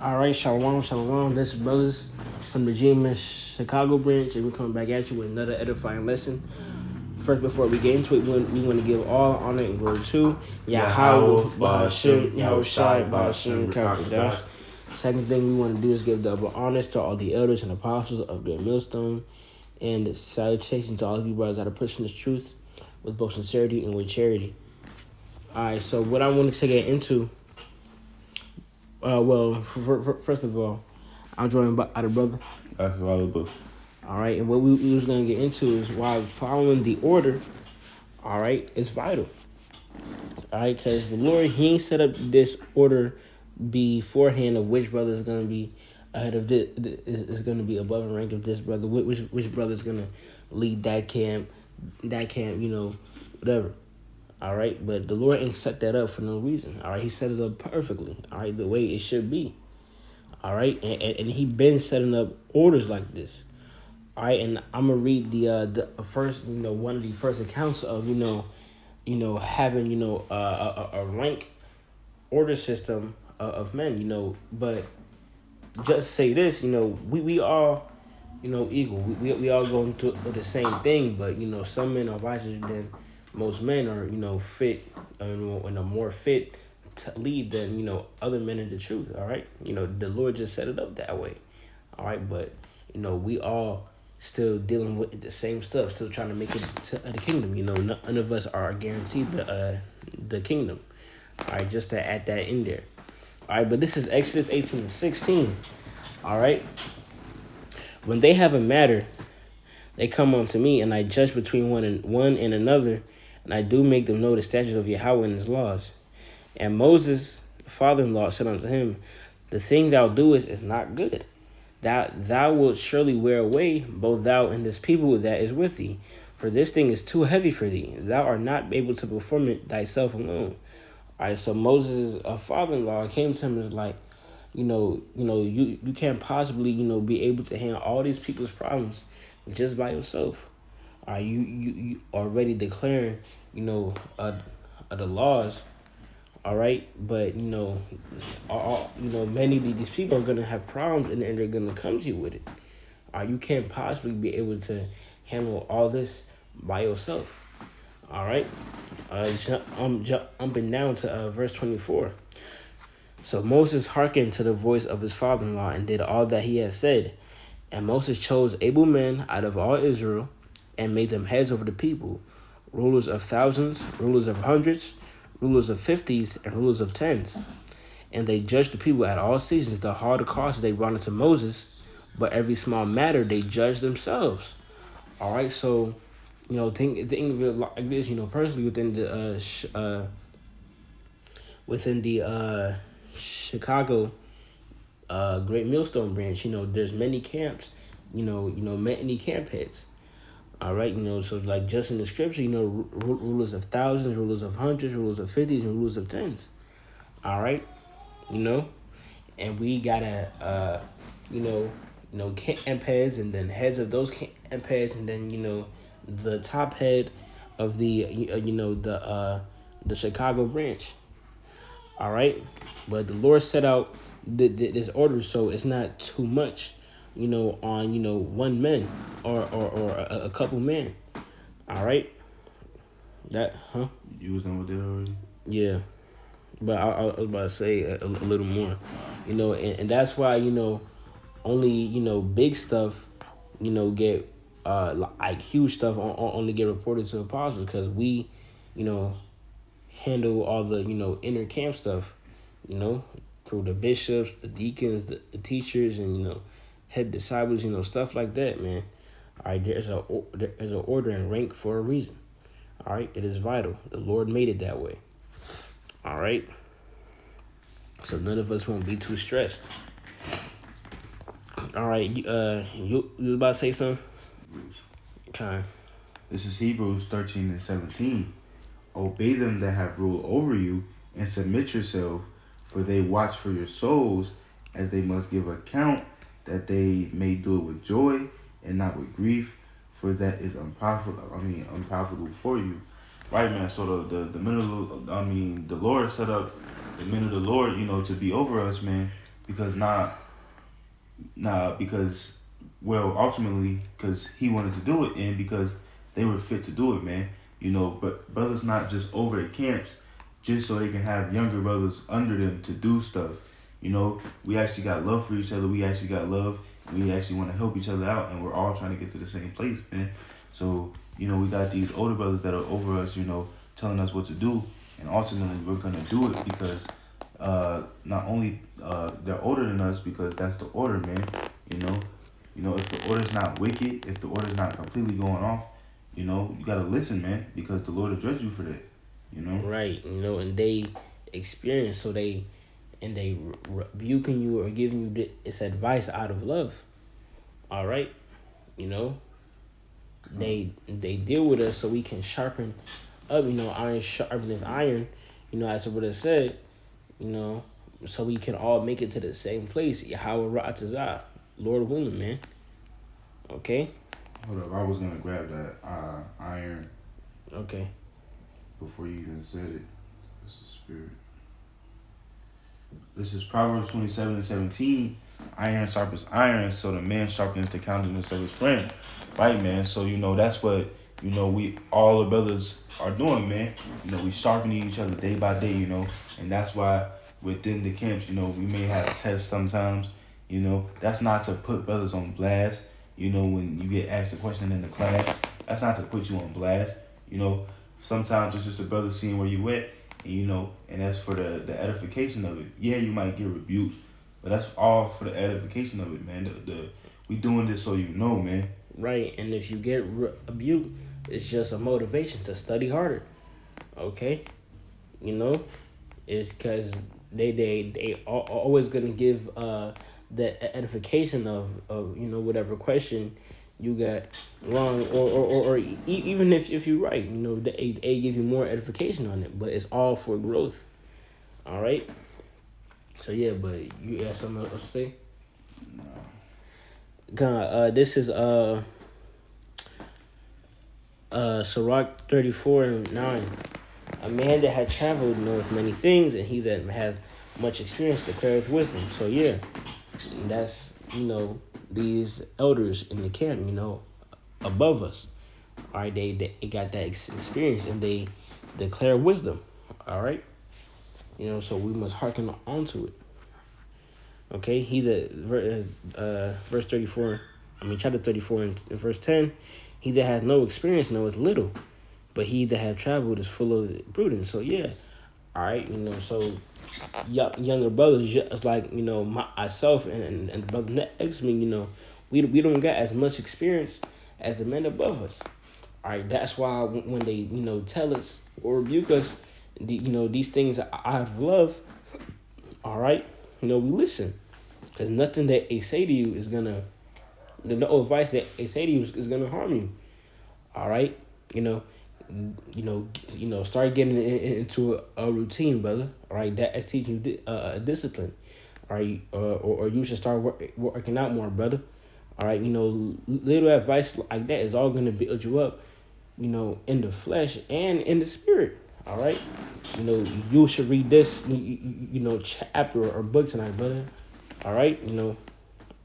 All right, shalom, shalom. This is brothers from the GMS Chicago branch, and we're coming back at you with another edifying lesson. First, before we get into it, we want to give all honor and glory to Yahweh, Bahashim, Yahweh Shai, Bahashim, Kakadash. Second thing we want to do is give double honors to all the elders and apostles of Great Millstone, and salutations to all of you brothers that are pushing this truth with both sincerity and with charity. All right, so what I wanted to get into. First of all, I'm joined by the brother. That's valuable. All right, and what we was gonna get into is why following the order, all right, is vital. All right, because the Lord, He ain't set up this order beforehand of which brother is gonna be ahead of this, is gonna be above in rank of this brother, which brother is gonna lead that camp, whatever. All right, but the Lord ain't set that up for no reason. All right, He set it up perfectly. All right, the way it should be. All right, and He been setting up orders like this. All right, and I'm gonna read the first, one of the first accounts of having a rank order system of men. But just say this, we all equal. We all going through the same thing, but some men are wiser than most men, are fit and are more fit to lead than other men in the truth. All right, the Lord just set it up that way. All right, but we all still dealing with the same stuff, still trying to make it to the kingdom. None of us are guaranteed the kingdom. All right, just to add that in there. All right, but this is Exodus 18:16. All right, when they have a matter, they come unto me, and I judge between one and another, and I do make them know the statutes of Yahweh and His laws. And Moses, the father-in-law, said unto him, the thing thou doest is not good. Thou wilt surely wear away both thou and this people that is with thee. For this thing is too heavy for thee. Thou art not able to perform it thyself alone. All right, so Moses' father-in-law came to him and was like, you can't possibly, be able to handle all these people's problems just by yourself. All right, you already declaring, the laws. All right, but many of these people are gonna have problems, and they're gonna come to you with it. You can't possibly be able to handle all this by yourself. All right, jumping down to verse 24. So Moses hearkened to the voice of his father-in-law and did all that he had said. And Moses chose able men out of all Israel and made them heads over the people, rulers of thousands, rulers of hundreds, rulers of 50s, and rulers of 10s. And they judged the people at all seasons. The harder causes they brought unto Moses, but every small matter they judged themselves. All right, so, think of it like this, personally within the Chicago Great Millstone branch, there's many camps, many camp heads. All right, so like just in the scripture, rulers of thousands, rulers of hundreds, rulers of 50s, and rulers of 10s. All right, and we gotta, camp heads, and then heads of those camp heads, and then the top head of the the Chicago branch. All right, but the Lord set out this order so it's not too much, on one man or a couple men. All right, You was done with that already? Yeah, but I was about to say a little more, and that's why only big stuff, get like huge stuff only get reported to apostles, because we, handle all the inner camp stuff, through the bishops, the deacons, the teachers, and head disciples, stuff like that, man. All right, there's an order and rank for a reason. All right, it is vital. The Lord made it that way. All right, so none of us won't be too stressed. All right, you was about to say something? Okay. This is Hebrews 13:17. Obey them that have rule over you, and submit yourself, for they watch for your souls, as they must give account, that they may do it with joy and not with grief, for that is unprofitable for you. Right, man. So the men of the Lord set up the men of the Lord, to be over us, man. because because ultimately because he wanted to do it and because they were fit to do it, man. But brothers not just over at camps just so they can have younger brothers under them to do stuff. We actually got love for each other. We actually got love. We actually want to help each other out, and we're all trying to get to the same place, man. So, we got these older brothers that are over us, telling us what to do, and ultimately we're gonna do it because not only they're older than us because that's the order, man. If the order's not wicked, if the order's not completely going off, you gotta listen, man, because the Lord will judge you for that. Right, and they experience, so they rebuking you or giving you this advice out of love. All right, they deal with us so we can sharpen up. Iron sharpeneth iron. As the brother said, so we can all make it to the same place. Yahweh Ra'atazah, Lord willing, man. Okay. Hold up, I was gonna grab that iron. Okay. Before you even said it, it's the spirit. This is Proverbs 27:17. Iron sharpens iron, so the man sharpens the countenance of his friend. Right, man. So that's what we all the brothers are doing, man. We sharpening each other day by day, and that's why within the camps, we may have tests sometimes. That's not to put brothers on blast. When you get asked a question in the class, that's not to put you on blast. Sometimes it's just a brother seeing where you at, and that's for the edification of it. Yeah, you might get rebuked, but that's all for the edification of it, man. We doing this so man. Right, and if you get rebuked, it's just a motivation to study harder. Okay, it's because they always gonna give the edification of whatever question you got wrong, or even if you're right, they give you more edification on it, but it's all for growth. All right. So yeah, but you got something else to say? No. God, this is Sirach 34:9. A man that had traveled knoweth many things, and he that hath much experience declareth wisdom. So yeah, that's these elders in the camp, above us. All right, they got that experience and they declare wisdom. All right, so we must hearken on to it. Okay, verse 34. Chapter 34 and verse 10. He that hath no experience knoweth little, but he that hath traveled is full of prudence. So yeah, all right, so younger brothers, just like myself and the brother next to me, we don't got as much experience as the men above us. All right, that's why when they tell us or rebuke us, these things out of love. All right, we listen, because nothing that they say to you is gonna, no advice that they say to you is gonna harm you. All right, start getting into a routine, brother. All right, that is teaching discipline. All right, or you should start working out more, brother. All right, little advice like that is all gonna build you up, in the flesh and in the spirit. All right, you should read this, chapter or book tonight, brother. All right, I'm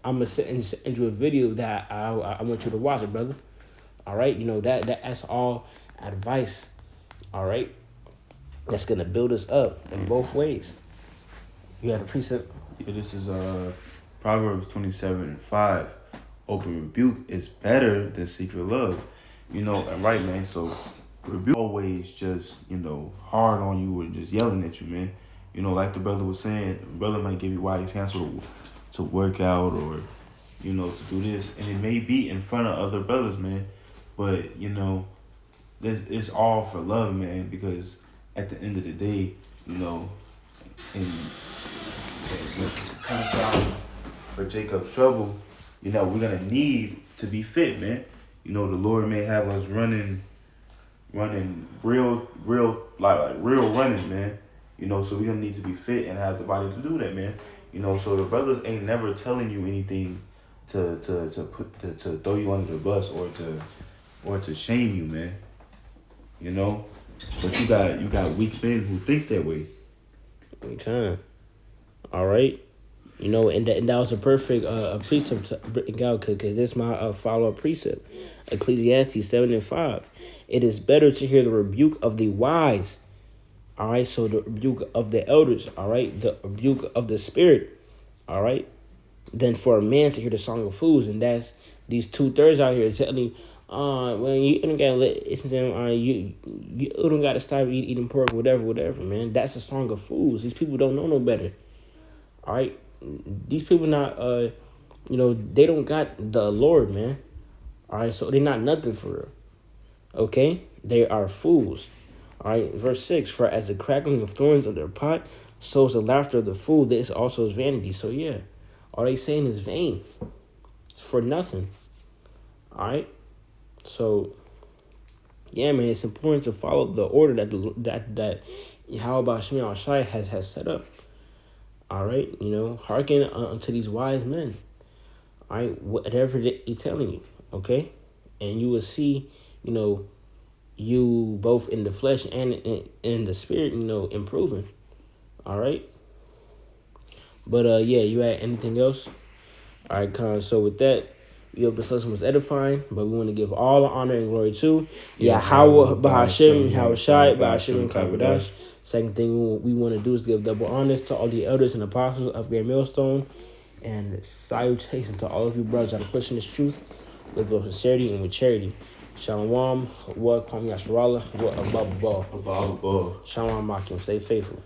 gonna send you a video that I want you to watch it, brother. All right, that's all advice. All right, that's gonna build us up in both ways. You had a precept. Yeah, this is Proverbs 27:5. Open rebuke is better than secret love. And right, man. So rebuke always just hard on you and just yelling at you, man. Like the brother was saying, the brother might give you wise counsel to work out or to do this, and it may be in front of other brothers, man. But this it's all for love, man. Because at the end of the day, and when it comes down for Jacob's trouble, we're gonna need to be fit, man. The Lord may have us running real like real running, man. So we're gonna need to be fit and have the body to do that, man. So the brothers ain't never telling you anything to throw you under the bus or to shame you, man. But you got weak men who think that way. Anytime. All right. You know, and that was a perfect precept to bring out, because this is my follow-up precept. Ecclesiastes 7:5. It is better to hear the rebuke of the wise. All right, so the rebuke of the elders. All right, the rebuke of the spirit. All right, than for a man to hear the song of fools, and that's these 2/3 out here telling you, well, you don't gotta you don't gotta stop eating pork, whatever, man. That's a song of fools. These people don't know no better. All right, these people not, they don't got the Lord, man. All right, so they're not nothing for real. Okay, they are fools. All right, verse 6: For as the crackling of thorns of their pot, so is the laughter of the fool. This also is vanity. So yeah, all they saying is vain. It's for nothing. All right, so yeah, man, it's important to follow the order that Yahweh Shemi Shai has set up. All right, hearken unto these wise men. All right, whatever he's telling you, okay, and you will see, you both in the flesh and in the spirit, improving. All right, but yeah, you had anything else? All right, Con. So with that, we hope this lesson was edifying, but we want to give all the honor and glory to Yahweh Bahashim, Yahweh Shai, Bahashim, and Kabadash. Second thing we want to do is give double honors to all the elders and apostles of Great Millstone, and salutation to all of you brothers that are pushing this truth with both sincerity and with charity. Shalom, wa kwam yasharallah, wa ababa. Above. Shalom, Makim. Stay faithful.